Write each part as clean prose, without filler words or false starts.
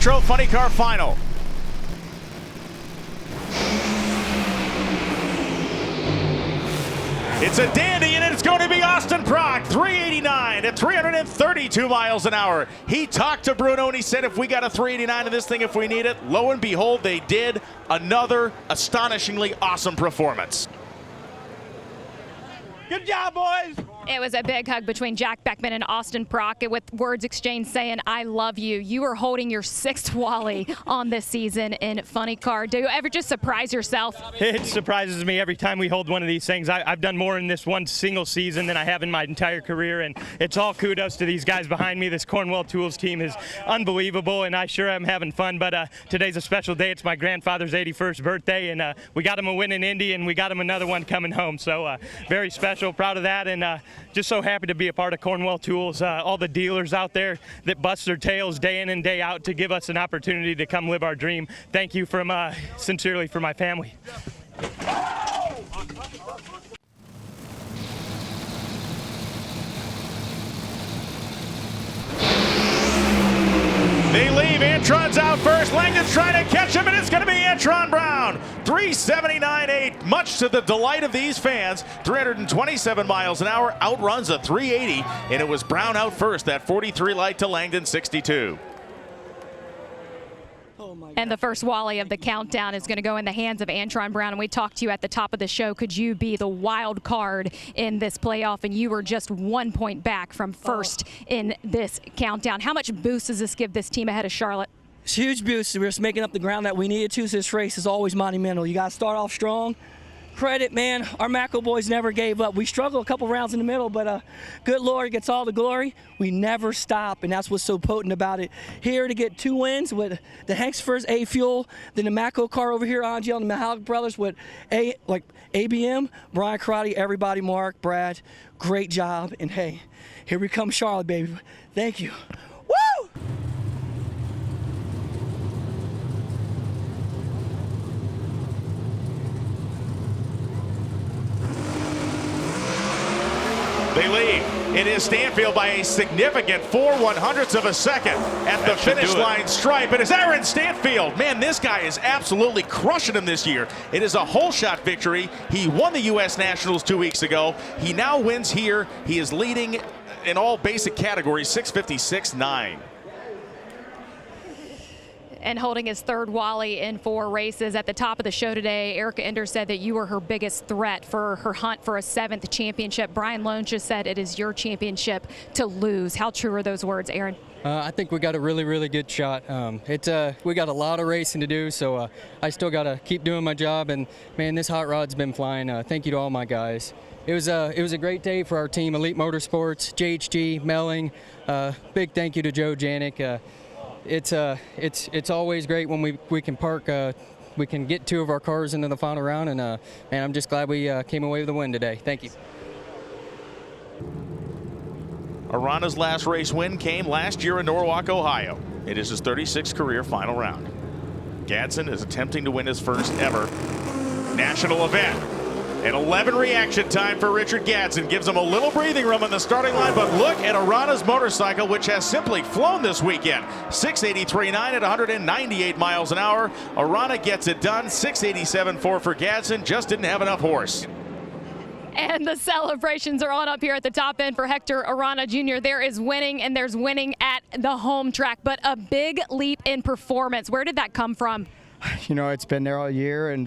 Metro Funny Car Final. It's a dandy, and it's going to be Austin Prock, 389 at 332 miles an hour. He talked to Bruno, and he said if we got a 389 in this thing, if we need it, lo and behold, they did. Another astonishingly awesome performance. Good job, boys. It was a big hug between Jack Beckman and Austin Prock with words exchanged saying, I love you. You are holding your 6th Wally on this season in Funny Car. Do you ever just surprise yourself? It surprises me every time we hold one of these things. I've done more in this one single season than I have in my entire career, and it's all kudos to these guys behind me. This Cornwell Tools team is unbelievable, and I sure am having fun, but today's a special day. It's my grandfather's 81st birthday, and we got him a win in Indy, and we got him another one coming home, so very special, proud of that, and just so happy to be a part of Cornwell Tools, all the dealers out there that bust their tails day in and day out to give us an opportunity to come live our dream. Thank you from sincerely for my family. They leave. Antron's out first. Langdon's trying to catch him, and it's going to be Antron Brown. 379.8, much to the delight of these fans. 327 miles an hour, outruns a 380, and it was Brown out first. That 43 light to Langdon, 62. And the first Wally of the countdown is going to go in the hands of Antron Brown. And we talked to you at the top of the show. Could you be the wild card in this playoff? And you were just 1 point back from first in this countdown. How much boost does this give this team ahead of Charlotte? It's a huge boost. We're just making up the ground that we needed to. So this race is always monumental. You got to start off strong. Credit, man. Our Macro boys never gave up. We struggled a couple rounds in the middle, but good Lord gets all the glory. We never stop, and that's what's so potent about it. Here to get 2 wins with the Hanksford's A Fuel, then the Macro car over here, Angel and the Mahalik brothers with ABM, Brian Karate, everybody, Mark, Brad, great job. And hey, here we come, Charlotte, baby. Thank you. Woo! They leave. It is Stanfield by a significant 4/100ths of a second at the finish line stripe. It is Aaron Stanfield. Man, this guy is absolutely crushing him this year. It is a whole shot victory. He won the U.S. Nationals 2 weeks ago. He now wins here. He is leading in all basic categories, 656.9. And holding his 3rd Wally in 4 races. At the top of the show today, Erica Ender said that you were her biggest threat for her hunt for a 7th championship. Brian Lone just said it is your championship to lose. How true are those words, Aaron? I think we got a really, really good shot. We got a lot of racing to do, so I still got to keep doing my job. And man, this hot rod's been flying. Thank you to all my guys. It was a great day for our team, Elite Motorsports, JHG, Melling. Big thank you to Joe Janik. It's always great when we can park. We can get 2 of our cars into the final round, and man, I'm just glad we came away with a win today. Thank you. Arana's last race win came last year in Norwalk, Ohio. It is his 36th career final round. Gadsden is attempting to win his first ever national event. An 11 reaction time for Richard Gadsden gives him a little breathing room on the starting line, but look at Arana's motorcycle, which has simply flown this weekend. 683.9 at 198 miles an hour. Arana gets it done. 687.4 for Gadsden, just didn't have enough horse. And the celebrations are on up here at the top end for Hector Arana Jr. There is winning, and there's winning at the home track, but a big leap in performance. Where did that come from? You know, it's been there all year, and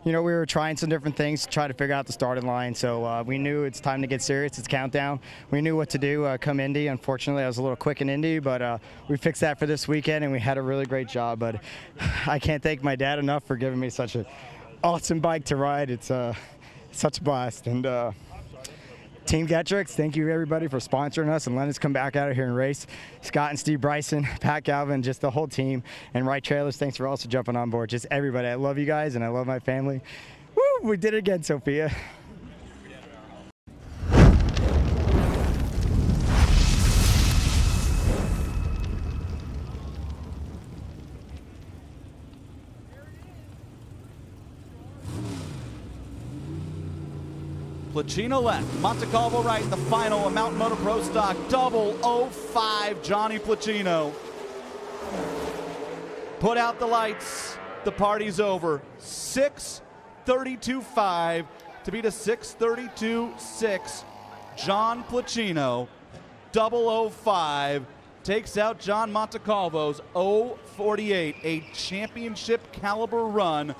you know, we were trying some different things to try to figure out the starting line. So we knew it's time to get serious. It's countdown. We knew what to do come Indy. Unfortunately, I was a little quick in Indy, but we fixed that for this weekend, and we had a really great job. But I can't thank my dad enough for giving me such an awesome bike to ride. It's such a blast. And Team Getrix, thank you everybody for sponsoring us and letting us come back out here and race. Scott and Steve Bryson, Pat Galvin, just the whole team. And Wright Trailers, thanks for also jumping on board. Just everybody. I love you guys and I love my family. Woo, we did it again, Sophia. Placino left, Montecalvo right, the final, a Mountain Motor Pro Stock 005, Johnny Placino. put out the lights. The party's over. 6:32.5 to beat a 6:32.6. John Placino, 005, takes out John Montecalvo's 0:48, a championship caliber run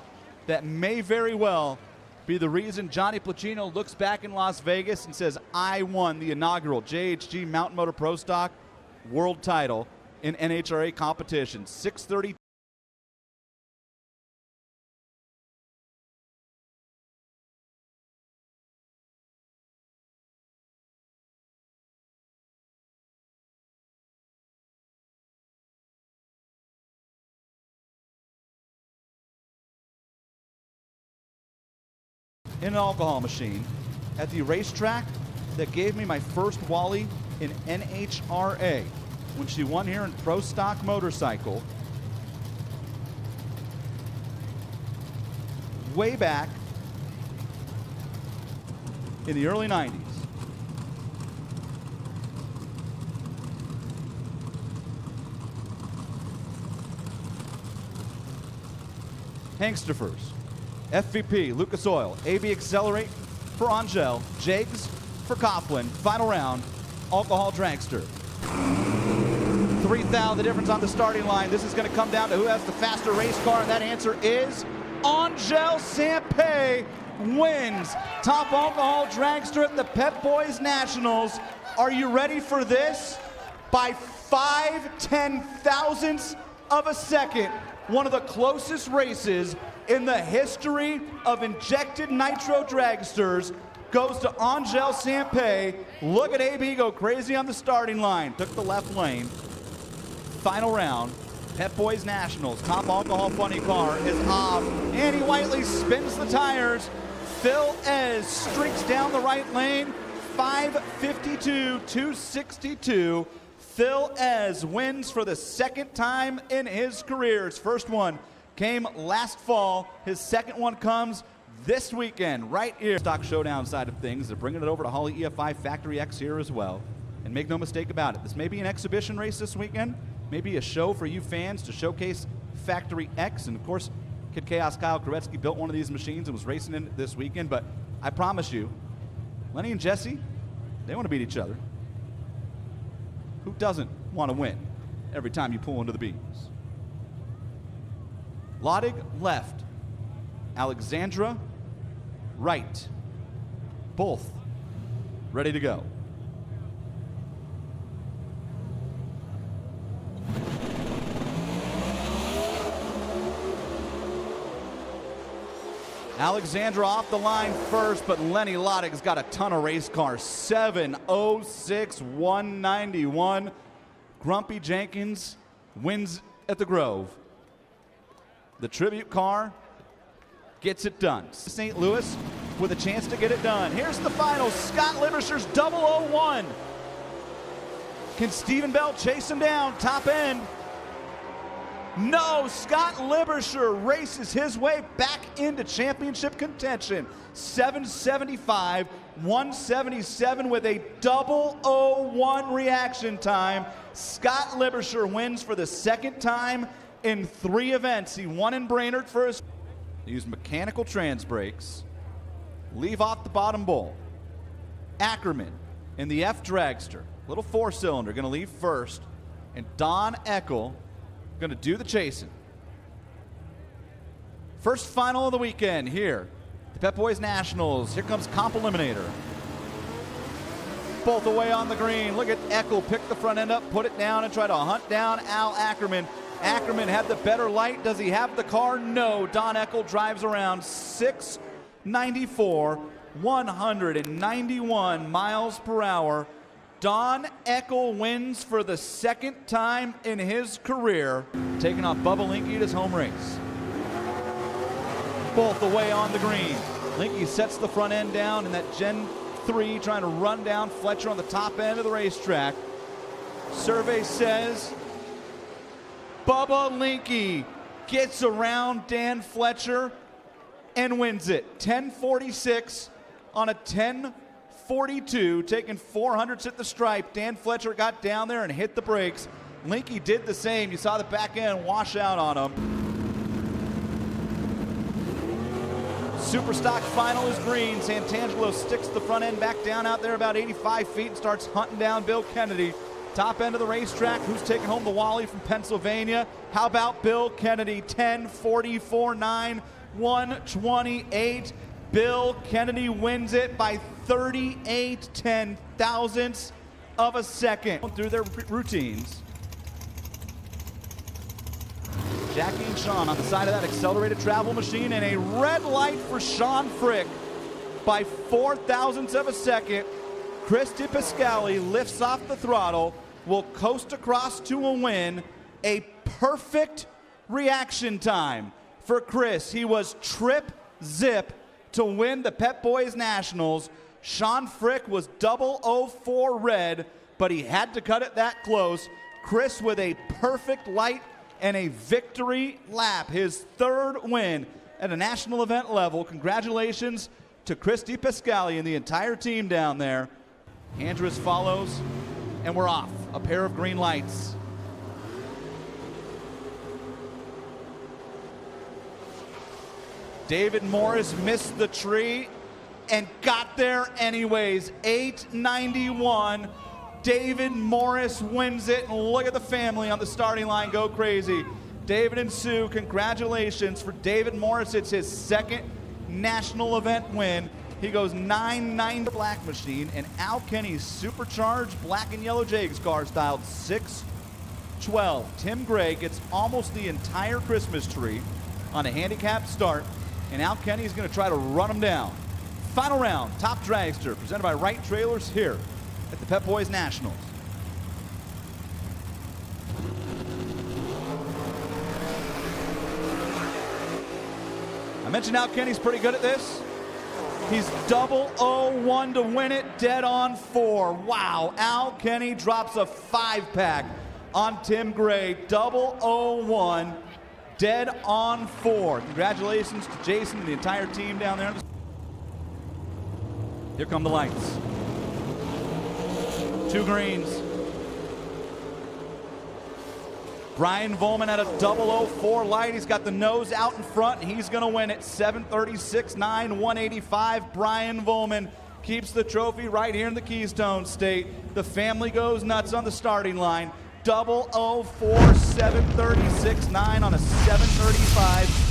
that may very well be the reason Johnny Placino looks back in Las Vegas and says, I won the inaugural JHG Mountain Motor Pro Stock World title in NHRA competition. 6:30. In an alcohol machine at the racetrack that gave me my first Wally in NHRA when she won here in Pro Stock Motorcycle way back in the early 90s. Hangsterfers. FVP, Lucas Oil, AB Accelerate for Angel, Jegs for Coughlin. Final round, Alcohol Dragster. 3,000 the difference on the starting line. This is going to come down to who has the faster race car, and that answer is Angel Sampey wins Top Alcohol Dragster at the Pep Boys Nationals. Are you ready for this? By 5/10,000ths of a second, one of the closest races in the history of injected nitro dragsters goes to Angel Sampey. Look at AB go crazy on the starting line. Took the left lane. Final round, Pep Boys Nationals. Top Alcohol Funny car is off. Andy Whiteley spins the tires. Phil Ez streaks down the right lane. 5:52.262. Phil Ez wins for the second time in his career. His first one came last fall. His second one comes this weekend, right here. Stock Showdown side of things. They're bringing it over to Holly EFI Factory X here as well. And make no mistake about it, this may be an exhibition race this weekend, maybe a show for you fans to showcase Factory X. And of course, Kid Chaos Kyle Koretsky built one of these machines and was racing in it this weekend. But I promise you, Lenny and Jesse, they want to beat each other. Who doesn't want to win every time you pull into the beams? Lodig left, Alexandra right. Both ready to go. Alexandra off the line first, but Lenny Lodig's got a ton of race cars. 7:06.191. Grumpy Jenkins wins at the Grove. The tribute car gets it done. St. Louis with a chance to get it done. Here's the final. Scott Libersher's 001. Can Stephen Bell chase him down? Top end. No, Scott Libersher races his way back into championship contention. 7:75.177 with a 001 reaction time. Scott Libersher wins for the second time in 3 events. He won in Brainerd first. They use mechanical trans brakes. Leave off the bottom bowl. Ackerman in the F Dragster. Little 4-cylinder, gonna leave first. And Don Eckel gonna do the chasing. First final of the weekend here. The Pep Boys Nationals. Here comes Comp Eliminator. Both away on the green. Look at Eckel pick the front end up, put it down, and try to hunt down Al Ackerman. Ackerman had the better light. Does he have the car? No. Don Eckel drives around 694, 191 miles per hour. Don Eckel wins for the second time in his career, taking off Bubba Linky at his home race. Both away on the green. Linky sets the front end down in that Gen 3, trying to run down Fletcher on the top end of the racetrack. Survey says Bubba Linky gets around Dan Fletcher and wins it. 10:46 on a 10:42, taking 400s at the stripe. Dan Fletcher got down there and hit the brakes. Linky did the same. You saw the back end wash out on him. Superstock final is green. Santangelo sticks the front end back down out there about 85 feet and starts hunting down Bill Kennedy. Top end of the racetrack, who's taking home the Wally from Pennsylvania? How about Bill Kennedy? 10:44.9, 128. Bill Kennedy wins it by 38 ten-thousandths of a second. Through their routines. Jackie and Sean on the side of that accelerated travel machine, and a red light for Sean Frick by 4 thousandths of a second. Chris DiPascali lifts off the throttle, will coast across to a win. A perfect reaction time for Chris. He was trip zip to win the Pep Boys Nationals. Sean Frick was 004 red, but he had to cut it that close. Chris with a perfect light and a victory lap, his third win at a national event level. Congratulations to Chris DiPascali and the entire team down there. Andrus follows, and we're off. A pair of green lights. David Morris missed the tree and got there anyways. 891. David Morris wins it, and look at the family on the starting line go crazy. David and Sue, congratulations for David Morris. It's his second national event win. He goes 990 black machine, and Al Kenny's supercharged black and yellow Jags car styled 612. Tim Gray gets almost the entire Christmas tree on a handicapped start, and Al Kenny is going to try to run him down. Final round, top dragster, presented by Wright Trailers here at the Pep Boys Nationals. I mentioned Al Kenny's pretty good at this. He's 001 to win it, dead on 4. Wow, Al Kenny drops a 5-pack on Tim Gray, 001, dead on 4. Congratulations to Jason and the entire team down there. Here come the lights. 2 greens. Brian Volman at a 004 light. He's got the nose out in front, and he's going to win it. 736.9, 185. Brian Volman keeps the trophy right here in the Keystone State. The family goes nuts on the starting line. 004, 736.9 on a 735.